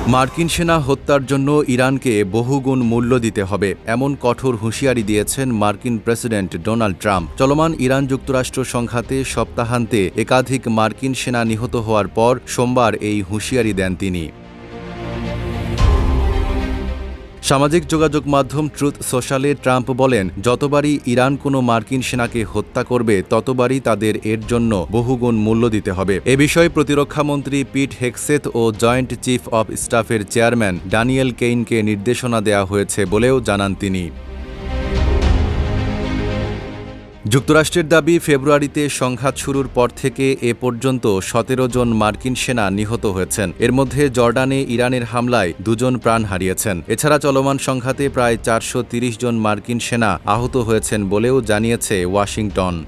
মার্কিন সেনা হত্যার জন্য ইরানকে বহুগুণ মূল্য দিতে হবে এমন কঠোর হুঁশিয়ারি দিয়েছেন মার্কিন প্রেসিডেন্ট ডোনাল্ড ট্রাম্প। চলমান ইরান-যুক্তরাষ্ট্র সংঘাতে সপ্তাহান্তে একাধিক মার্কিন সেনা নিহত হওয়ার পর সোমবার এই হুঁশিয়ারি দেন তিনি। সামাজিক যোগাযোগ মাধ্যম ট্রুথ সোশ্যালে ট্রাম্প বলেন, যতবারই ইরান কোনো মার্কিন সেনাকে হত্যা করবে ততবারই তাদের এর জন্য বহুগুণ মূল্য দিতে হবে। এ বিষয়ে প্রতিরক্ষামন্ত্রী পিট হেগসেথ ও জয়েন্ট চিফ অব স্টাফের চেয়ারম্যান ড্যানিয়েল কেইনকে নির্দেশনা দেওয়া হয়েছে বলেও জানান তিনি। যুক্তরাষ্ট্রের দাবি, ফেব্রুয়ারিতে সংঘাত শুরুর পর থেকে এ পর্যন্ত ১৭ জন মার্কিন সেনা নিহত হয়েছেন। এর মধ্যে জর্ডানে ইরানের হামলায় ২ জন প্রাণ হারিয়েছেন। এছাড়া চলমান সংঘাতে প্রায় ৪৩০ জন মার্কিন সেনা আহত হয়েছেন বলেও জানিয়েছে ওয়াশিংটন।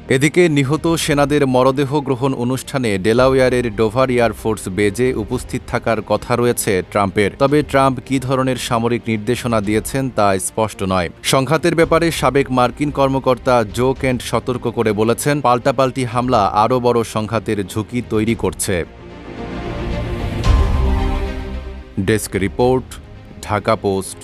এদিকে নিহত সেনাদের মরদেহ গ্রহণ অনুষ্ঠানে ডেলাওয়্যারের ডোভার এয়ারফোর্স বেজে উপস্থিত থাকার কথা রয়েছে ট্রাম্পের। তবে ট্রাম্প কী ধরনের সামরিক নির্দেশনা দিয়েছেন তা স্পষ্ট নয়। সংঘাতের ব্যাপারে সাবেক মার্কিন কর্মকর্তা জো কেন্ট সতর্ক করে বলেছেন, পাল্টাপাল্টি হামলা আরও বড় সংঘাতের ঝুঁকি তৈরি করছে। Desk report, Dhaka post.